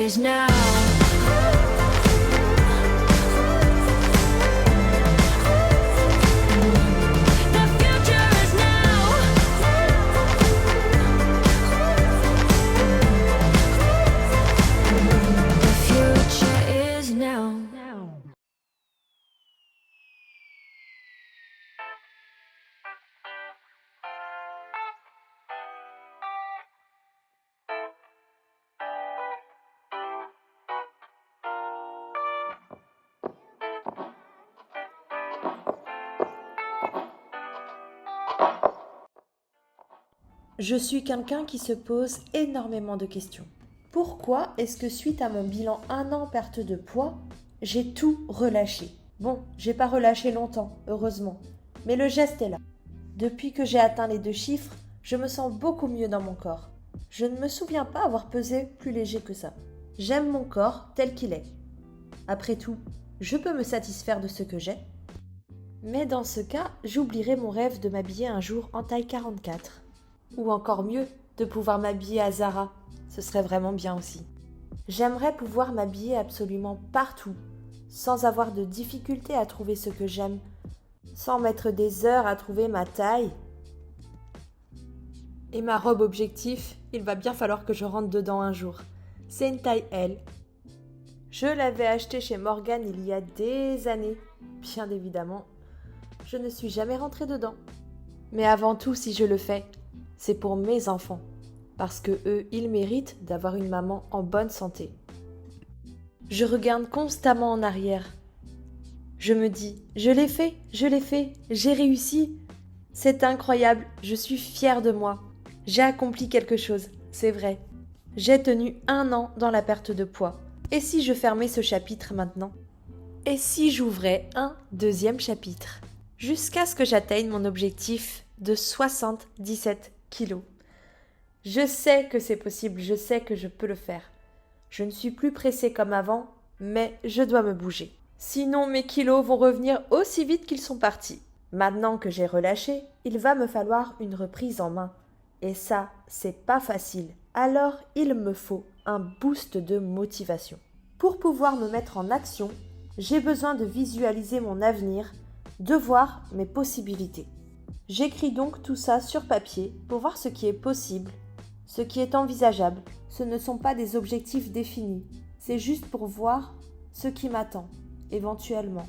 is now. The future is now. The future is now. Je suis quelqu'un qui se pose énormément de questions. Pourquoi est-ce que suite à mon bilan 1 an perte de poids, j'ai tout relâché? Bon, j'ai pas relâché longtemps, heureusement, mais le geste est là. Depuis que j'ai atteint les 2 chiffres, je me sens beaucoup mieux dans mon corps. Je ne me souviens pas avoir pesé plus léger que ça. J'aime mon corps tel qu'il est. Après tout, je peux me satisfaire de ce que j'ai. Mais dans ce cas, j'oublierai mon rêve de m'habiller un jour en taille 44. Ou encore mieux, de pouvoir m'habiller à Zara. Ce serait vraiment bien aussi. J'aimerais pouvoir m'habiller absolument partout, sans avoir de difficulté à trouver ce que j'aime, sans mettre des heures à trouver ma taille. Et ma robe objectif, il va bien falloir que je rentre dedans un jour. C'est une taille L. Je l'avais achetée chez Morgan il y a des années. Bien évidemment, je ne suis jamais rentrée dedans. Mais avant tout, si je le fais, c'est pour mes enfants, parce que eux, ils méritent d'avoir une maman en bonne santé. Je regarde constamment en arrière. Je me dis, je l'ai fait, j'ai réussi. C'est incroyable, je suis fière de moi. J'ai accompli quelque chose, c'est vrai. J'ai tenu 1 an dans la perte de poids. Et si je fermais ce chapitre maintenant? Et si j'ouvrais un 2e chapitre? Jusqu'à ce que j'atteigne mon objectif de 77 kilos. Je sais que c'est possible, je sais que je peux le faire. Je ne suis plus pressée comme avant, mais je dois me bouger. Sinon mes kilos vont revenir aussi vite qu'ils sont partis. Maintenant que j'ai relâché, il va me falloir une reprise en main. Et ça, c'est pas facile. Alors il me faut un boost de motivation. Pour pouvoir me mettre en action, j'ai besoin de visualiser mon avenir, de voir mes possibilités. J'écris donc tout ça sur papier pour voir ce qui est possible, ce qui est envisageable. Ce ne sont pas des objectifs définis, c'est juste pour voir ce qui m'attend, éventuellement,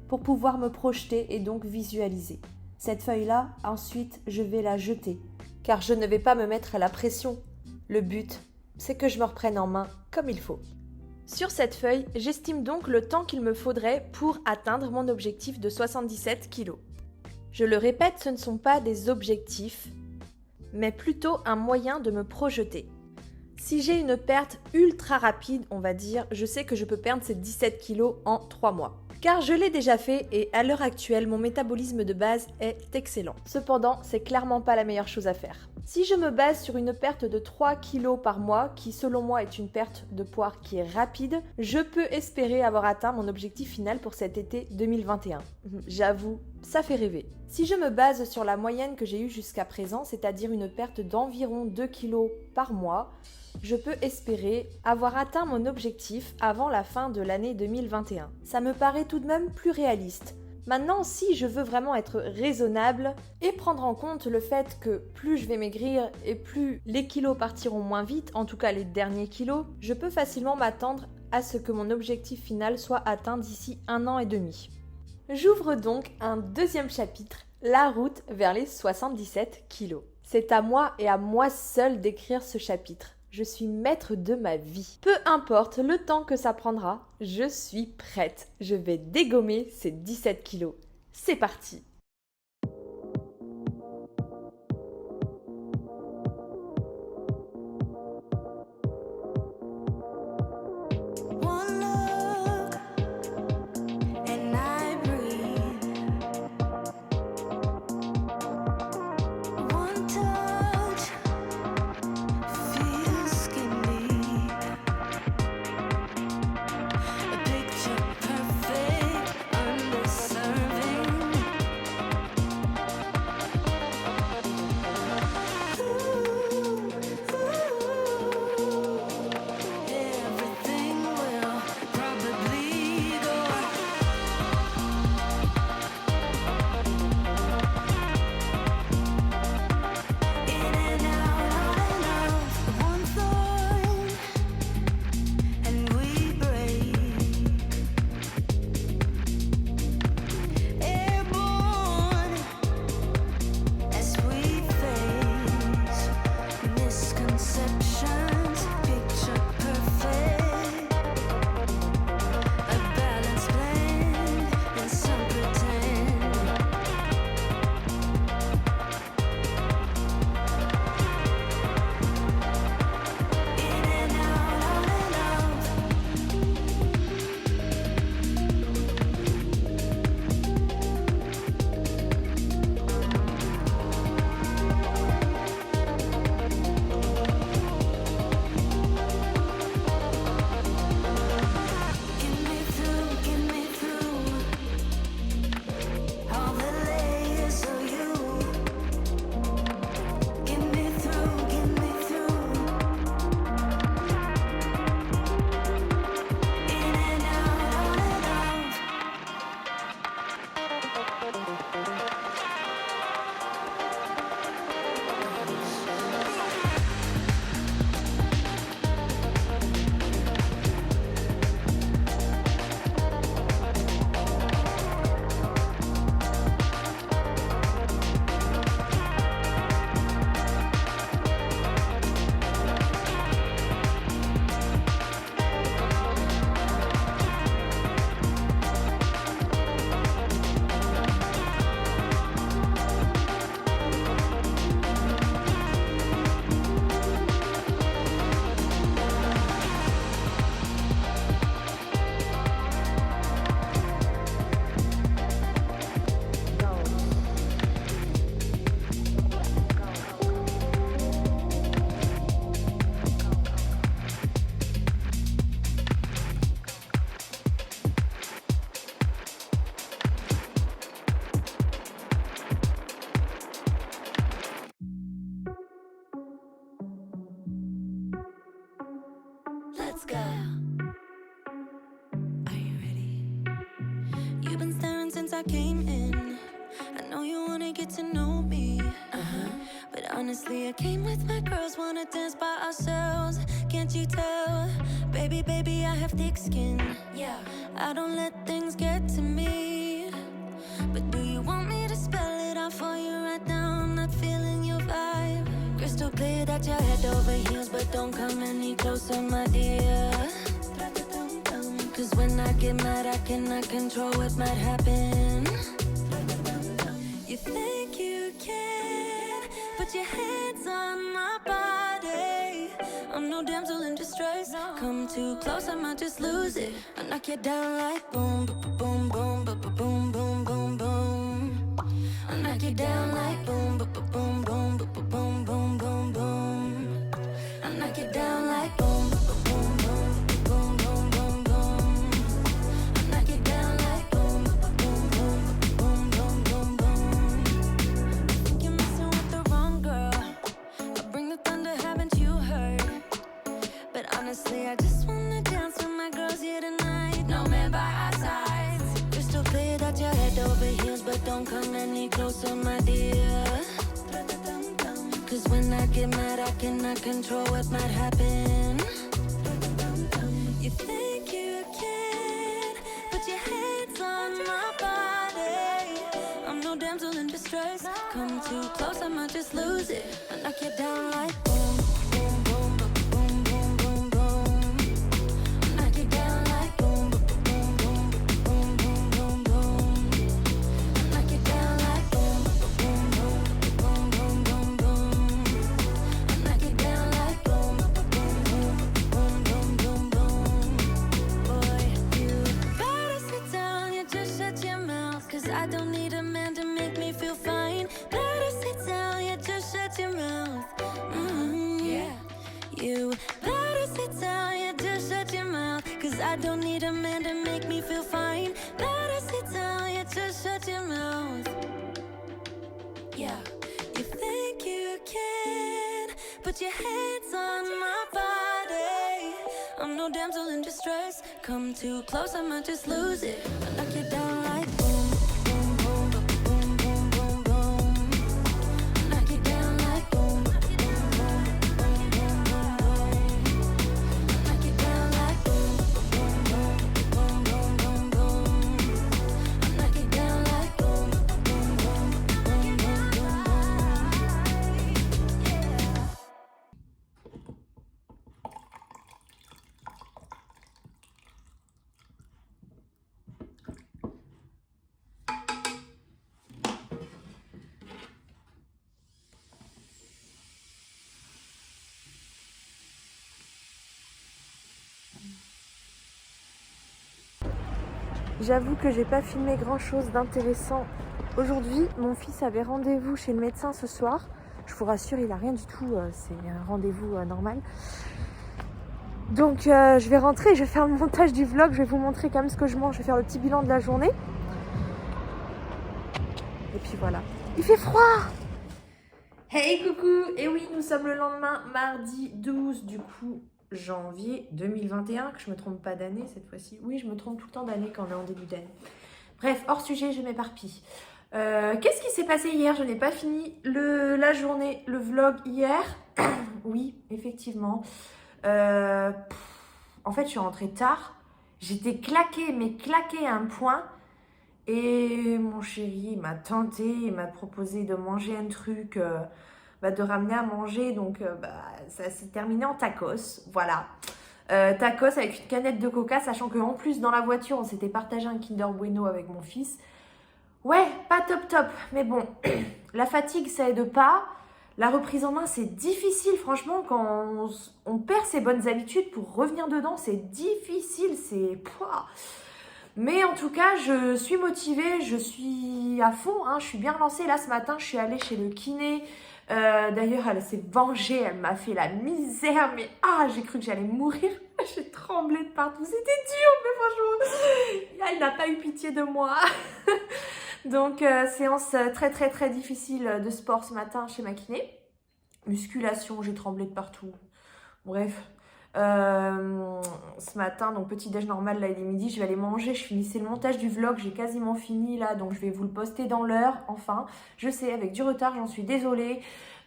pour pouvoir me projeter et donc visualiser. Cette feuille-là, ensuite, je vais la jeter, car je ne vais pas me mettre à la pression. Le but, c'est que je me reprenne en main comme il faut. Sur cette feuille, j'estime donc le temps qu'il me faudrait pour atteindre mon objectif de 77 kilos. Je le répète, ce ne sont pas des objectifs, mais plutôt un moyen de me projeter. Si j'ai une perte ultra rapide, on va dire, je sais que je peux perdre ces 17 kilos en 3 mois. Car je l'ai déjà fait et à l'heure actuelle, mon métabolisme de base est excellent. Cependant, c'est clairement pas la meilleure chose à faire. Si je me base sur une perte de 3 kilos par mois, qui selon moi est une perte de poids qui est rapide, je peux espérer avoir atteint mon objectif final pour cet été 2021. J'avoue, ça fait rêver. Si je me base sur la moyenne que j'ai eue jusqu'à présent, c'est-à-dire une perte d'environ 2 kilos par mois, je peux espérer avoir atteint mon objectif avant la fin de l'année 2021. Ça me paraît tout de même plus réaliste. Maintenant, si je veux vraiment être raisonnable et prendre en compte le fait que plus je vais maigrir et plus les kilos partiront moins vite, en tout cas les derniers kilos, je peux facilement m'attendre à ce que mon objectif final soit atteint d'ici 1 an et demi. J'ouvre donc un 2e chapitre, la route vers les 77 kilos. C'est à moi et à moi seule d'écrire ce chapitre. Je suis maître de ma vie. Peu importe le temps que ça prendra, je suis prête. Je vais dégommer ces 17 kilos. C'est parti! One look and I breathe. One touch feels skinny. A picture perfect, underserving. Oscar. Are you ready? You've been staring since I came in. I know you wanna get to know me. But honestly, I came with my girls, wanna dance by ourselves. Can't you tell? Baby, baby, I have thick skin. Yeah, I don't let things get to me. But do you want me to spell it out for you right now? I'm not feeling your vibe. Crystal clear that you're head over heels, but don't come any closer, my dear. Cause when I get mad, I cannot control what might happen. You think you can put your hands on my body. I'm no damsel in distress. Come too close, I might just lose it. I knock you down like boom, boom, boom, boom, boom, boom, boom, boom. I knock you down like boom, boom, boom, boom, boom, boom, boom, boom. I knock you down like boom, boom, boom, boom, boom, boom, boom. I knock you down like boom, boom, boom, boom, boom, boom, boom. I think you're messing with the wrong girl. I bring the thunder, haven't you heard? But honestly, I just wanna dance with my girls here tonight. No man by our sides. Crystal clear that you're head over heels, but don't come any closer, my dear. Cause when I get mad, I cannot control what might happen. You think you can put your hands on my body. I'm no damsel in distress. Come too close, I might just lose it. I knock you down like boom, boom, boom, boom, boom, boom, boom. I knock you down like boom, boom, boom, boom, boom, boom, boom. I knock you down like boom, boom, boom, boom, boom, boom, boom. I knock you down like boom, boom, boom, boom, boom, boom, boom. Boy, you better sit down, you just shut your mouth. Cause I don't need a man to make me feel fine. Better sit down, you just shut your mouth. Yeah. You better sit down, you just shut your mouth. Cause I don't need a man to make me feel fine. Better sit down, you just shut your mouth. Yeah. You think you can put your hands on my body. I'm no damsel in distress. Come too close, I might just lose it. I knock you down like boom, boom, boom, boom, boom, boom, boom. I knock you down like boom, boom, boom, boom, boom, boom, boom. I knock you down like boom, boom, boom, boom, boom, boom, boom. I knock you down like boom, boom, boom, boom, boom, boom, boom. Yeah. J'avoue que j'ai pas filmé grand chose d'intéressant aujourd'hui. Mon fils avait rendez-vous chez le médecin ce soir. Je vous rassure, il a rien du tout, c'est un rendez-vous normal. Donc je vais rentrer, je vais faire le montage du vlog, je vais vous montrer quand même ce que je mange, je vais faire le petit bilan de la journée. Et puis voilà. Il fait froid! Hey coucou! Et oui, nous sommes le lendemain, mardi 12 du coup janvier 2021, que je me trompe pas d'année cette fois-ci. Oui, je me trompe tout le temps d'année quand on est en début d'année. Bref, hors sujet, je m'éparpille. Qu'est-ce qui s'est passé hier? Je n'ai pas fini la journée, le vlog hier. Oui, effectivement. En fait, je suis rentrée tard. J'étais claquée, mais claquée à un point. Et mon chéri m'a tenté, il m'a proposé de manger un truc, de ramener à manger. Donc, ça s'est terminé en tacos. Voilà. Tacos avec une canette de coca, sachant qu'en plus, dans la voiture, on s'était partagé un Kinder Bueno avec mon fils. Ouais, pas top top. Mais bon, la fatigue, ça aide pas. La reprise en main, c'est difficile. Franchement, quand on perd ses bonnes habitudes, pour revenir dedans, c'est difficile. C'est... Mais en tout cas, je suis motivée, je suis à fond, je suis bien lancée. Là, ce matin, je suis allée chez le kiné. D'ailleurs, elle s'est vengée, elle m'a fait la misère. Mais j'ai cru que j'allais mourir. J'ai tremblé de partout. C'était dur, mais franchement, elle n'a pas eu pitié de moi. Donc, séance très, très, très difficile de sport ce matin chez ma kiné. Musculation, j'ai tremblé de partout. Bref, Ce matin, donc petit déj normal, là il est midi, je vais aller manger, je finissais le montage du vlog, j'ai quasiment fini là, donc je vais vous le poster dans l'heure, enfin, je sais, avec du retard, j'en suis désolée.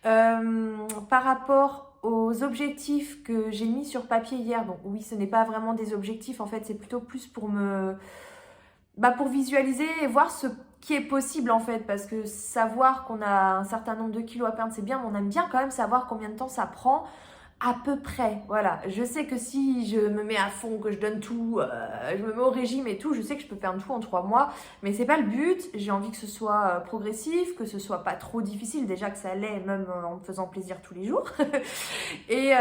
Par rapport aux objectifs que j'ai mis sur papier hier, donc oui, ce n'est pas vraiment des objectifs, en fait, c'est plutôt plus pour pour visualiser et voir ce qui est possible en fait, parce que savoir qu'on a un certain nombre de kilos à perdre, c'est bien, mais on aime bien quand même savoir combien de temps ça prend. À peu près, voilà. Je sais que si je me mets à fond, que je donne tout, je me mets au régime et tout, je sais que je peux perdre tout en 3 mois, mais c'est pas le but. J'ai envie que ce soit progressif, que ce soit pas trop difficile, déjà que ça l'est, même en me faisant plaisir tous les jours. et,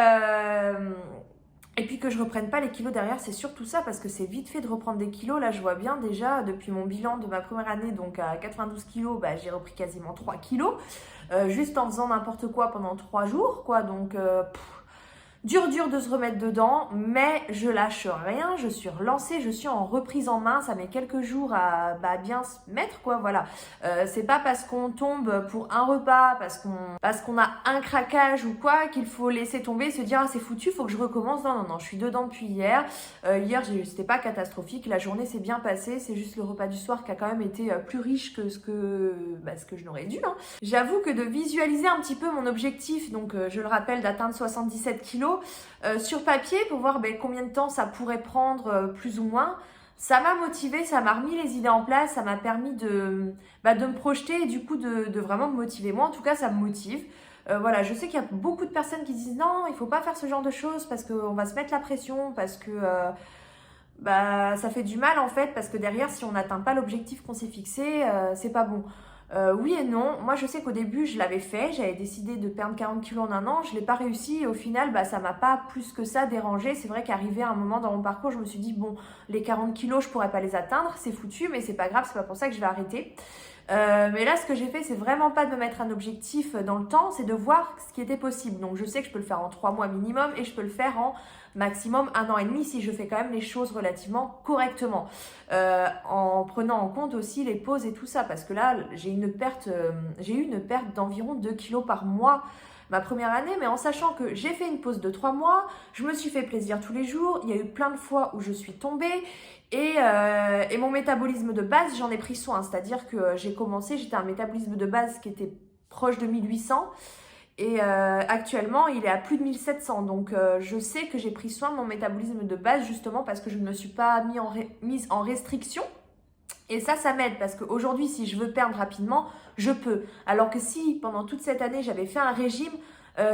et puis que je reprenne pas les kilos derrière, c'est surtout ça, parce que c'est vite fait de reprendre des kilos. Là, je vois bien déjà, depuis mon bilan de ma première année, donc à 92 kilos, j'ai repris quasiment 3 kilos, juste en faisant n'importe quoi pendant 3 jours, quoi, donc... Dur de se remettre dedans, mais je lâche rien, je suis relancée, je suis en reprise en main, ça met quelques jours à bien se mettre, quoi, voilà. C'est pas parce qu'on tombe pour un repas, parce qu'on a un craquage ou quoi, qu'il faut laisser tomber, se dire ah c'est foutu, faut que je recommence. Non, je suis dedans depuis hier. Hier, c'était pas catastrophique, la journée s'est bien passée, c'est juste le repas du soir qui a quand même été plus riche que ce que je n'aurais dû, hein. J'avoue que de visualiser un petit peu mon objectif, donc je le rappelle, d'atteindre 77 kilos, sur papier pour voir combien de temps ça pourrait prendre plus ou moins, ça m'a motivée, ça m'a remis les idées en place, ça m'a permis de me projeter et du coup de vraiment me motiver. Moi en tout cas ça me motive. Voilà, je sais qu'il y a beaucoup de personnes qui disent non, il faut pas faire ce genre de choses parce qu'on va se mettre la pression, parce que ça fait du mal en fait, parce que derrière si on n'atteint pas l'objectif qu'on s'est fixé, c'est pas bon. Oui et non. Moi je sais qu'au début je l'avais fait, j'avais décidé de perdre 40 kilos en un an, je l'ai pas réussi et au final ça m'a pas plus que ça dérangé. C'est vrai qu'arrivé à un moment dans mon parcours je me suis dit bon, les 40 kilos je pourrais pas les atteindre, c'est foutu, mais c'est pas grave, c'est pas pour ça que je vais arrêter. Mais là ce que j'ai fait c'est vraiment pas de me mettre un objectif dans le temps, c'est de voir ce qui était possible. Donc je sais que je peux le faire en 3 mois minimum et je peux le faire en maximum 1 an et demi si je fais quand même les choses relativement correctement, en prenant en compte aussi les pauses et tout ça, parce que là j'ai eu une perte d'environ 2 kilos par mois ma première année, mais en sachant que j'ai fait une pause de 3 mois, je me suis fait plaisir tous les jours, il y a eu plein de fois où je suis tombée et mon métabolisme de base, j'en ai pris soin, c'est-à-dire que j'étais à un métabolisme de base qui était proche de 1800 et actuellement il est à plus de 1700, donc je sais que j'ai pris soin de mon métabolisme de base justement parce que je ne me suis pas mise en restriction. Et ça m'aide parce qu'aujourd'hui, si je veux perdre rapidement, je peux. Alors que si, pendant toute cette année, j'avais fait un régime,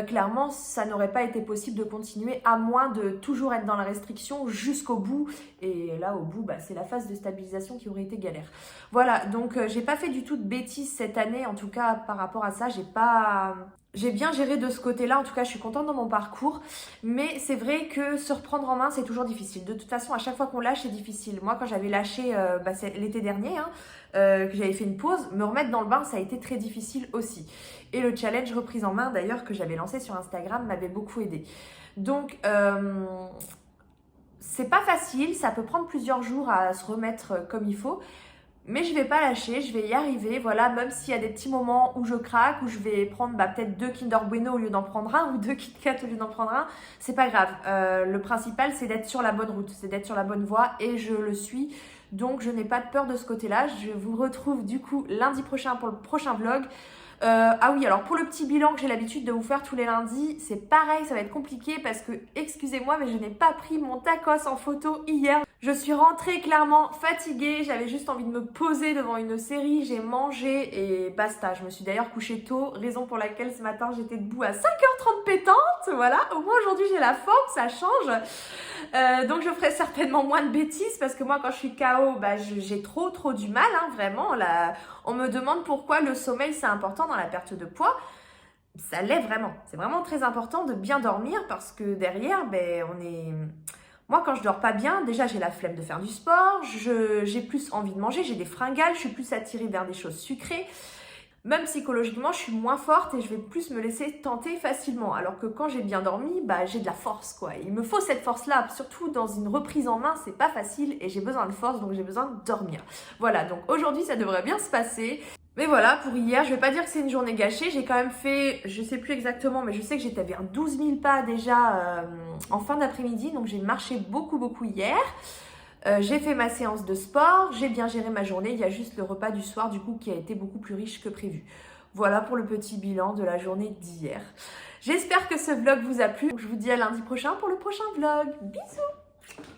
clairement, ça n'aurait pas été possible de continuer à moins de toujours être dans la restriction jusqu'au bout. Et là, au bout, c'est la phase de stabilisation qui aurait été galère. Voilà, donc j'ai pas fait du tout de bêtises cette année. En tout cas, par rapport à ça, j'ai bien géré de ce côté-là, en tout cas je suis contente dans mon parcours, mais c'est vrai que se reprendre en main c'est toujours difficile. De toute façon à chaque fois qu'on lâche c'est difficile. Moi quand j'avais lâché c'est l'été dernier, que j'avais fait une pause, me remettre dans le bain ça a été très difficile aussi. Et le challenge reprise en main d'ailleurs que j'avais lancé sur Instagram m'avait beaucoup aidé. Donc c'est pas facile, ça peut prendre plusieurs jours à se remettre comme il faut. Mais je vais pas lâcher, je vais y arriver, voilà, même s'il y a des petits moments où je craque, où je vais prendre peut-être 2 Kinder Bueno au lieu d'en prendre un, ou 2 Kit Kat au lieu d'en prendre un, c'est pas grave. Le principal, c'est d'être sur la bonne route, c'est d'être sur la bonne voie, et je le suis. Donc je n'ai pas de peur de ce côté-là. Je vous retrouve du coup lundi prochain pour le prochain vlog. Ah oui, alors pour le petit bilan que j'ai l'habitude de vous faire tous les lundis, c'est pareil, ça va être compliqué parce que, excusez-moi, mais je n'ai pas pris mon tacos en photo hier. Je suis rentrée clairement fatiguée, j'avais juste envie de me poser devant une série, j'ai mangé et basta. Je me suis d'ailleurs couchée tôt, raison pour laquelle ce matin j'étais debout à 5h30 pétante, voilà. Au moins aujourd'hui j'ai la forme, ça change. Donc je ferai certainement moins de bêtises parce que moi quand je suis KO, j'ai trop du mal, hein, vraiment. Là, on me demande pourquoi le sommeil c'est important dans la perte de poids. Ça l'est vraiment, c'est vraiment très important de bien dormir parce que derrière, Moi, quand je dors pas bien, déjà j'ai la flemme de faire du sport, j'ai plus envie de manger, j'ai des fringales, je suis plus attirée vers des choses sucrées. Même psychologiquement, je suis moins forte et je vais plus me laisser tenter facilement. Alors que quand j'ai bien dormi, j'ai de la force, quoi. Il me faut cette force-là, surtout dans une reprise en main, c'est pas facile et j'ai besoin de force, donc j'ai besoin de dormir. Voilà, donc aujourd'hui, ça devrait bien se passer. Mais voilà, pour hier, je vais pas dire que c'est une journée gâchée, j'ai quand même fait, je sais plus exactement, mais je sais que j'étais vers 12 000 pas déjà en fin d'après-midi, donc j'ai marché beaucoup hier. J'ai fait ma séance de sport, j'ai bien géré ma journée, il y a juste le repas du soir du coup qui a été beaucoup plus riche que prévu. Voilà pour le petit bilan de la journée d'hier. J'espère que ce vlog vous a plu, je vous dis à lundi prochain pour le prochain vlog. Bisous!